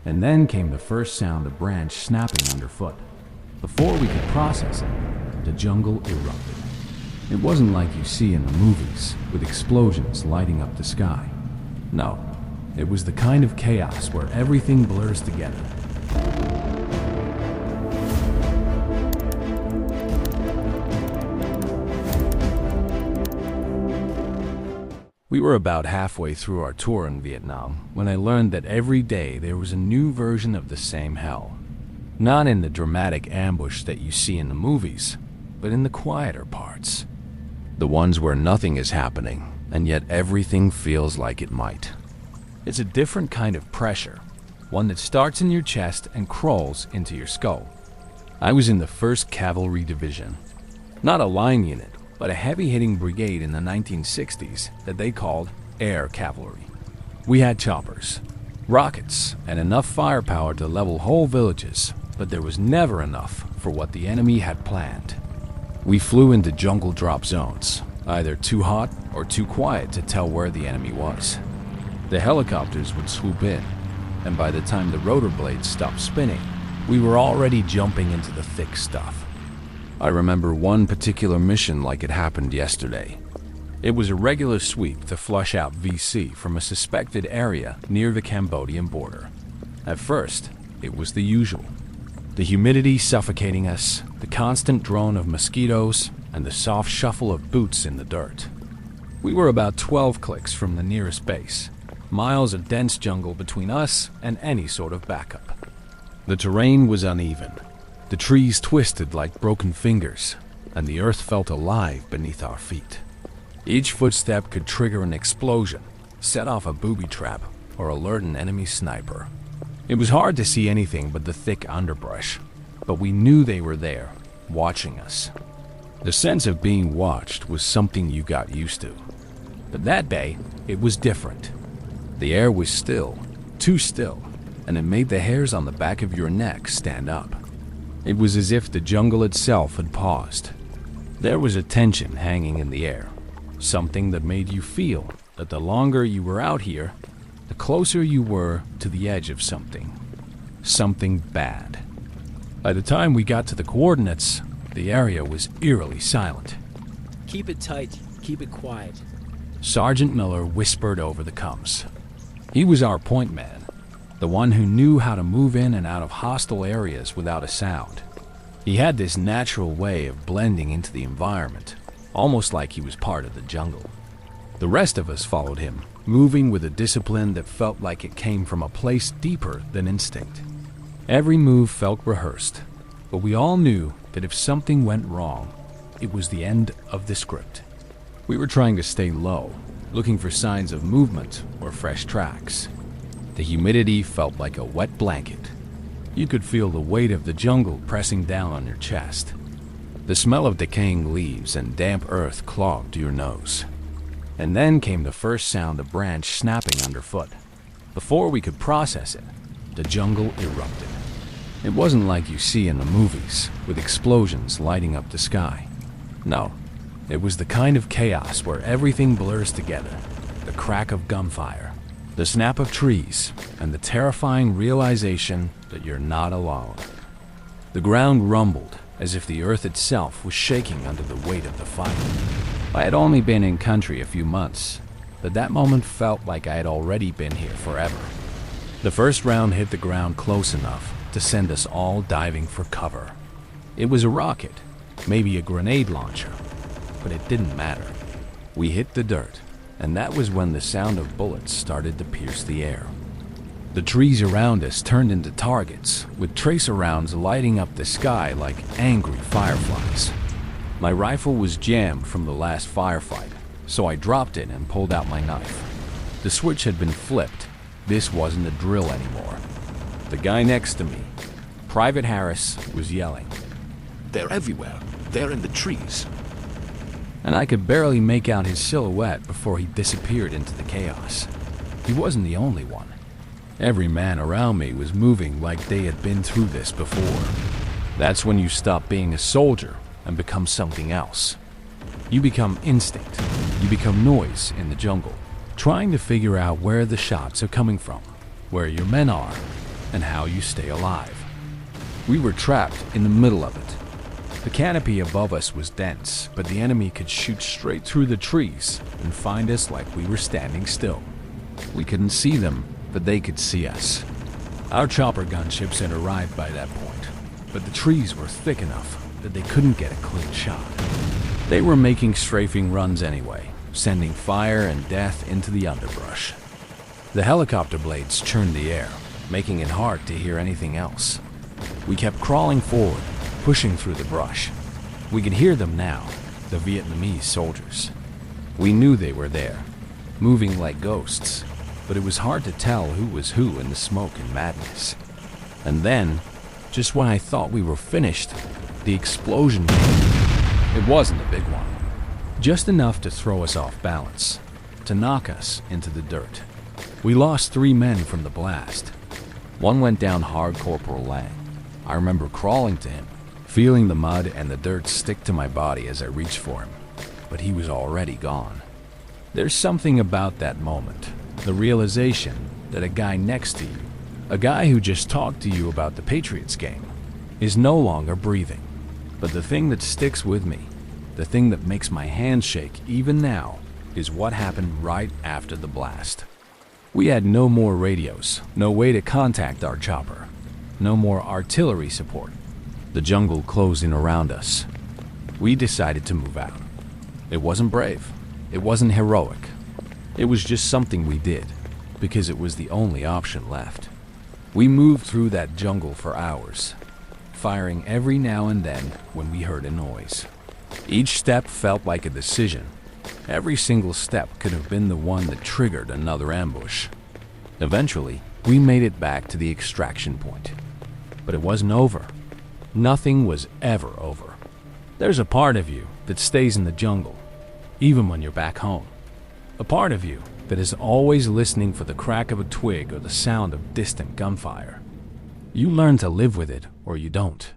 And then came the first sound of branch snapping underfoot. Before we could process it, the jungle erupted. It wasn't like you see in the movies, with explosions lighting up the sky. No, it was the kind of chaos where everything blurs together. We were about halfway through our tour in Vietnam when I learned that every day there was a new version of the same hell. Not in the dramatic ambush that you see in the movies, but in the quieter parts. The ones where nothing is happening, and yet everything feels like it might. It's a different kind of pressure, one that starts in your chest and crawls into your skull. I was in the 1st Cavalry Division, not a line unit, but a heavy-hitting brigade in the 1960s that they called air cavalry. We had choppers, rockets, and enough firepower to level whole villages, but there was never enough for what the enemy had planned. We flew into jungle drop zones, either too hot or too quiet to tell where the enemy was. The helicopters would swoop in, and by the time the rotor blades stopped spinning, we were already jumping into the thick stuff. I remember one particular mission like it happened yesterday. It was a regular sweep to flush out VC from a suspected area near the Cambodian border. At first, it was the usual. The humidity suffocating us, the constant drone of mosquitoes, and the soft shuffle of boots in the dirt. We were about 12 clicks from the nearest base, miles of dense jungle between us and any sort of backup. The terrain was uneven. The trees twisted like broken fingers, and the earth felt alive beneath our feet. Each footstep could trigger an explosion, set off a booby trap, or alert an enemy sniper. It was hard to see anything but the thick underbrush, but we knew they were there, watching us. The sense of being watched was something you got used to. But that day, it was different. The air was still, too still, and it made the hairs on the back of your neck stand up. It was as if the jungle itself had paused. There was a tension hanging in the air, something that made you feel that the longer you were out here, the closer you were to the edge of something bad. By the time we got to the coordinates, the area was eerily silent. Keep it tight, keep it quiet. Sergeant Miller whispered over the comms. He was our point man, the one who knew how to move in and out of hostile areas without a sound. He had this natural way of blending into the environment, almost like he was part of the jungle. The rest of us followed him, moving with a discipline that felt like it came from a place deeper than instinct. Every move felt rehearsed, but we all knew that if something went wrong, it was the end of the script. We were trying to stay low, looking for signs of movement or fresh tracks. The humidity felt like a wet blanket. You could feel the weight of the jungle pressing down on your chest. The smell of decaying leaves and damp earth clogged your nose. And then came the first sound of branch snapping underfoot. Before we could process it, the jungle erupted. It wasn't like you see in the movies, with explosions lighting up the sky. No, it was the kind of chaos where everything blurs together. The crack of gunfire, the snap of trees, and the terrifying realization that you're not alone. The ground rumbled as if the earth itself was shaking under the weight of the fight. I had only been in country a few months, but that moment felt like I had already been here forever. The first round hit the ground close enough to send us all diving for cover. It was a rocket, maybe a grenade launcher, but it didn't matter. We hit the dirt, and that was when the sound of bullets started to pierce the air. The trees around us turned into targets, with tracer rounds lighting up the sky like angry fireflies. My rifle was jammed from the last firefight, so I dropped it and pulled out my knife. The switch had been flipped. This wasn't a drill anymore. The guy next to me, Private Harris, was yelling. "They're everywhere. They're in the trees." And I could barely make out his silhouette before he disappeared into the chaos. He wasn't the only one. Every man around me was moving like they had been through this before. That's when you stop being a soldier and become something else. You become instinct. You become noise in the jungle, trying to figure out where the shots are coming from, where your men are, and how you stay alive. We were trapped in the middle of it. The canopy above us was dense, but the enemy could shoot straight through the trees and find us like we were standing still. We couldn't see them, but they could see us. Our chopper gunships had arrived by that point, but the trees were thick enough that they couldn't get a clean shot. They were making strafing runs anyway, sending fire and death into the underbrush. The helicopter blades churned the air, making it hard to hear anything else. We kept crawling forward, pushing through the brush. We could hear them now, the Vietnamese soldiers. We knew they were there, moving like ghosts, but it was hard to tell who was who in the smoke and madness. And then, just when I thought we were finished, the explosion came. It wasn't a big one, just enough to throw us off balance, to knock us into the dirt. We lost 3 men from the blast. One went down hard, Corporal Lang. I remember crawling to him, feeling the mud and the dirt stick to my body as I reached for him, but he was already gone. There's something about that moment, the realization that a guy next to you, a guy who just talked to you about the Patriots game, is no longer breathing. But the thing that sticks with me, the thing that makes my hands shake even now, is what happened right after the blast. We had no more radios, no way to contact our chopper, no more artillery support. The jungle closed in around us. We decided to move out. It wasn't brave. It wasn't heroic. It was just something we did, because it was the only option left. We moved through that jungle for hours, firing every now and then when we heard a noise. Each step felt like a decision. Every single step could have been the one that triggered another ambush. Eventually, we made it back to the extraction point. But it wasn't over. Nothing was ever over. There's a part of you that stays in the jungle, even when you're back home. A part of you that is always listening for the crack of a twig or the sound of distant gunfire. You learn to live with it or you don't.